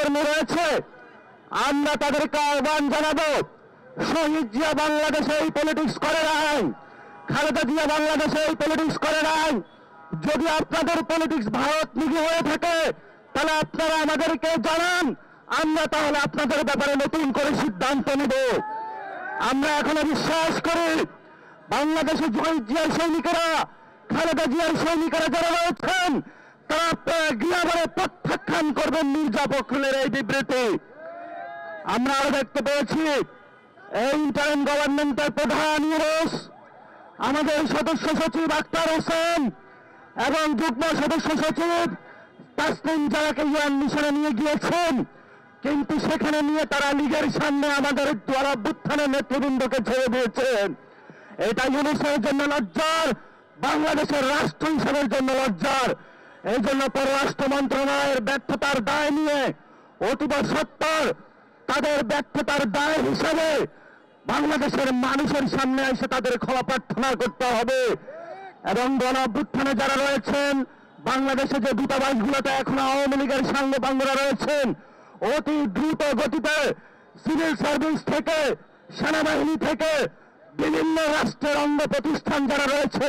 কর্মী রয়েছে, আমরা তাদেরকে আহ্বান জানাবো, শহীদ জিয়া বাংলাদেশে এই পলিটিক্স করে নাই, খালেদা জিয়া বাংলাদেশে এই পলিটিক্স করে নাই। যদি আপনাদের পলিটিক্স ভারত মুখী হয়ে থাকে তাহলে আপনারা আমাদেরকে জানান, আমরা তাহলে আপনাদের ব্যাপারে নতুন করে সিদ্ধান্ত নেব। আমরা এখনো বিশ্বাস করি বাংলাদেশে শহীদ জিয়ার সৈনিকেরা, খালেদা জিয়ার সৈনিকেরা যারা রয়েছেন তারা গৃহবরে প্রত্যাখ্যান করবেন মির্জা ফখরুলের এই বিবৃতি। আমরা আরো দেখতে পেয়েছি এই ইন্টারিম গভর্নমেন্টের প্রধান ইউনুস আমাদের সদস্য সচিব আক্তার হোসেন এবং যুগ্ম সদস্য সচিব তাসনিম জারাকে ইউএন মিশনে নিয়ে গিয়েছেন, কিন্তু সেখানে নিয়ে তারা লীগের সামনে আমাদের অভ্যুত্থানের নেতৃবৃন্দকে ছেড়ে দিয়েছেন। এটা ইউনুসের জন্য লজ্জার, বাংলাদেশের রাষ্ট্র হিসেবের জন্য লজ্জার। এই জন্য পররাষ্ট্র মন্ত্রণালয়ের ব্যর্থতার দায় নিয়ে অতীব সত্তর তাদের ব্যর্থতার দায় হিসাবে বাংলাদেশের মানুষের সামনে এসে তাদের ক্ষমা প্রার্থনা করতে হবে। এবং গণ অভ্যুত্থানে যারা রয়েছেন, বাংলাদেশে যে দূতাবাসগুলোতে এখন আওয়ামী লীগের সাঙ্গপাঙ্গরা রয়েছেন, অতি দ্রুত গতিতে সিভিল সার্ভিস থেকে, সেনাবাহিনী থেকে, বিভিন্ন রাষ্ট্রের অঙ্গ প্রতিষ্ঠান যারা রয়েছে,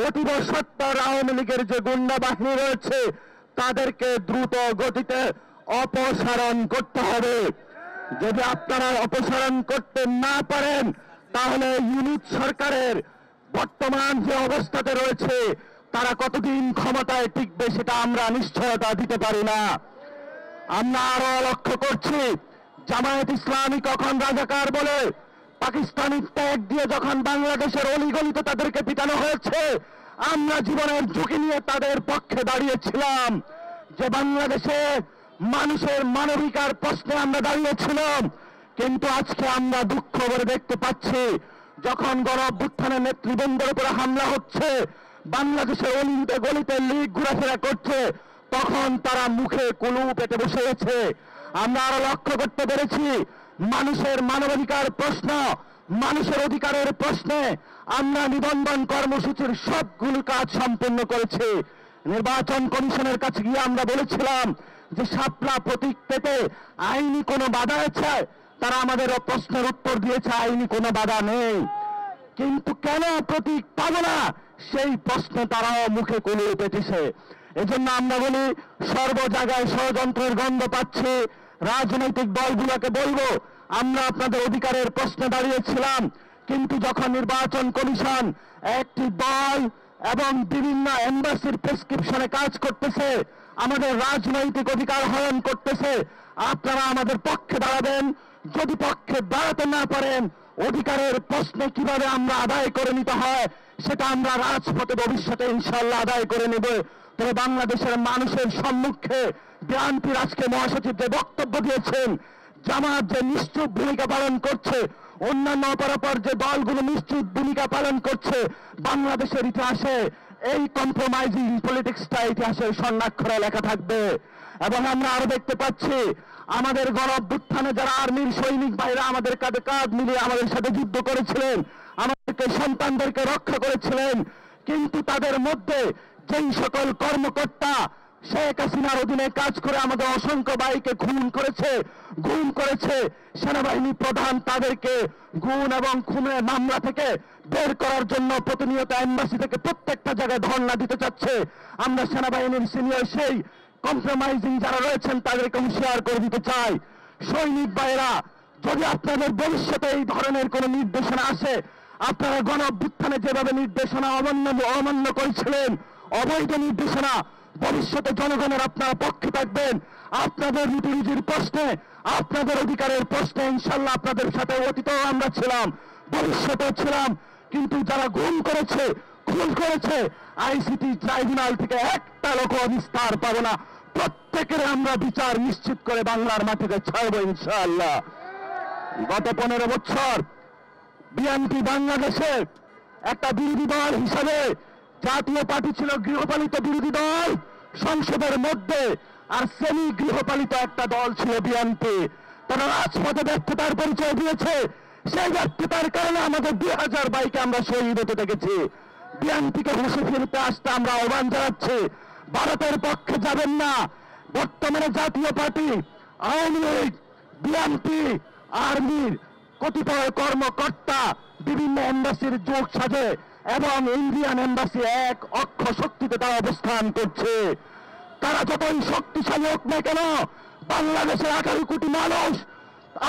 অতীব সত্তর আওয়ামী লীগের যে গুন্ডা বাহিনী রয়েছে তাদেরকে দ্রুত গতিতে অপসারণ করতে হবে। যদি আপনারা অপসারণ করতে না পারেন তাহলে ইউনিট সরকারের বর্তমান যে অবস্থাতে রয়েছে তারা কতদিন ক্ষমতায় টিকবে সেটা আমরা নিশ্চয়তা দিতে পারি না। আমরা আরো লক্ষ্য করছি জামায়াত ইসলামী কখন রাজাকার বলে পাকিস্তানি ট্যাগ দিয়ে যখন বাংলাদেশের অলিগলিতে তাদেরকে পিটানো হয়েছে, আমরা জীবনের ঝুঁকি নিয়ে তাদের পক্ষে দাঁড়িয়েছিলাম। যে বাংলাদেশে মানুষের মানবিকার প্রশ্নে আমরা দাঁড়িয়েছিলাম, কিন্তু আজকে আমরা দুঃখ করে দেখতে পাচ্ছি যখন গণ অভ্যুত্থানের নেতৃবৃন্দের উপরে হামলা হচ্ছে, বাংলাদেশের অলিতে গলিতে লীগ ঘোরাফেরা করছে, তখন তারা মুখে কুলু পেটে বসে গেছে। আমরা আরো লক্ষ্য করতে পেরেছি মানুষের মানবাধিকার প্রশ্ন, মানুষের অধিকারের প্রশ্নে আমরা নিবন্ধন কর্মসূচির সবগুলো কাজ সম্পূর্ণ করেছি। নির্বাচন কমিশনের কাছে গিয়ে আমরা বলেছিলাম যে শাপলা প্রতীক পেতে আইনি কোনো বাধা আছে, তারা আমাদের প্রশ্নের উত্তর দিয়েছে আইনি কোনো বাধা নেই। কিন্তু কেন প্রতীক পাবো না সেই প্রশ্নে তারাও মুখে কুলিয়ে পেটেছে। এজন্য আমরা বলি সর্ব জায়গায় ষড়যন্ত্রের গন্ধ পাচ্ছি। রাজনৈতিক দলগুলোকে বলবো আমরা আপনাদের অধিকারের প্রশ্নে দাঁড়িয়েছিলাম, কিন্তু যখন নির্বাচন কমিশন একটি দল এবং বিভিন্ন এম্বাসির প্রেসক্রিপশনে কাজ করতেছে, আমাদের রাজনৈতিক অধিকার হরণ করতেছে, আপনারা আমাদের পক্ষে দাঁড়াবেন। যদি পক্ষে দাঁড়াতে না পারেন, অধিকারের প্রশ্নে কিভাবে আমরা আদায় করে নিতে হয় সেটা আমরা রাজপথে ভবিষ্যতে ইনশাআল্লাহ আদায় করে নেব। তবে বাংলাদেশের মানুষের সম্মুখে বিএনপির আজকে মহাসচিব যে বক্তব্য দিয়েছেন, জামাত যে নিশ্চুপ ভূমিকা পালন করছে, অন্যান্য অপরাপর যে দলগুলো নিশ্চিত ভূমিকা পালন করছে, বাংলাদেশের ইতিহাসে এই কম্প্রোমাইজিং পলিটিক্সটা ইতিহাসের স্বর্ণাক্ষরে লেখা থাকবে। এবং আমরা আরো দেখতে পাচ্ছি আমাদের গণ অভ্যুত্থানে যারা আর্মির সৈনিক ভাইরা আমাদের কাঁধে কাঁধ মিলিয়ে আমাদের সাথে যুদ্ধ করেছিলেন, আমাদেরকে সন্তানদেরকে রক্ষা করেছিলেন, কিন্তু তাদের মধ্যে যেই সকল কর্মকর্তা শেখ হাসিনার অধীনে কাজ করে আমাদের অসংখ্য ভাইকে গুম করেছে সেনাবাহিনী প্রধান তাদেরকে গুম এবং খুনের মামলা থেকে বের করার জন্য প্রতিনিয়ত এম্বাসি থেকে প্রত্যেকটা জায়গায় ধর্ণা দিতে চাচ্ছে। আমরা সেনাবাহিনীর সিনিয়র সেই কম্প্রোমাইজিং যারা রয়েছেন তাদেরকে হুঁশিয়ার করে দিতে চাই, সৈনিক ভাইরা যদি আপনাদের ভবিষ্যতে এই ধরনের কোন নির্দেশনা আসে, আপনারা গণ অভ্যুত্থানে যেভাবে নির্দেশনা অমান্য করেছিলেন, অবৈধ নির্দেশনা, ভবিষ্যতে জনগণের আপনারা পক্ষে থাকবেন। আপনাদের রুটিরুজির প্রশ্নে, আপনাদের অধিকারের প্রশ্নে ইনশাল্লাহ আপনাদের সাথে অতীতেও আমরা ছিলাম, ভবিষ্যতেও ছিলাম। কিন্তু যারা গুম করেছে, খুন করেছে, আইসিটি ট্রাইব্যুনাল থেকে একটা লোক বিস্তার পাবো না, প্রত্যেকের আমরা বিচার নিশ্চিত করে বাংলার মাটিতে ছাড়বো ইনশাআল্লাহ। গত 15 বছর বিএনপি বাংলাদেশে একটা বিরোধী দল হিসাবে, জাতীয় পার্টি ছিল গৃহপালিত বিরোধী দল সংসদের মধ্যে, আর সেমি গৃহপালিত একটা দল ছিল বিএনপি। তারা রাজপথে ব্যর্থতার পরিচয় দিয়েছে, সেই ব্যর্থতার কারণে আমাদের 2000 ভাইকে আমরা শহীদ হতে দেখেছি। বিএনপিকে হুঁশে ফিরতে আসতে আমরা আহ্বান জানাচ্ছি, ভারতের পক্ষে যাবেন না। বর্তমানে জাতীয় পার্টি আওয়ামী লীগ, বিএনপি, আর্মির কতিপয় কর্মকর্তা বিভিন্ন এম্বাসির যোগ সাজে এবং ইন্ডিয়ান এম্বাসি এক অক্ষ শক্তিতে তারা অবস্থান করছে। তারা যতই শক্তিশালী হোক না কেন, বাংলাদেশের 18 কোটি মানুষ,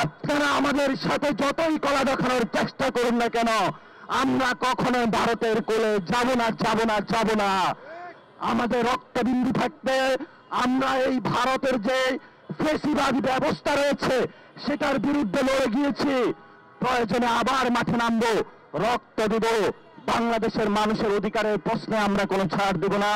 আপনারা আমাদের সাথে যতই কলা দেখানোর চেষ্টা করুন না কেন, আমরা কখনো ভারতের কোলে যাব না, যাব না, যাব না। আমাদের রক্তবিন্দু থাকতে আমরা এই ভারতের যে ফেসিবাদী ব্যবস্থা রয়েছে সেটার বিরুদ্ধে লড়ে গিয়েছি। প্রয়োজনে আবার মাঠে নামবো, রক্ত দেব। বাংলাদেশের মানুষের অধিকারের প্রশ্নে আমরা কোনো ছাড় দেব না।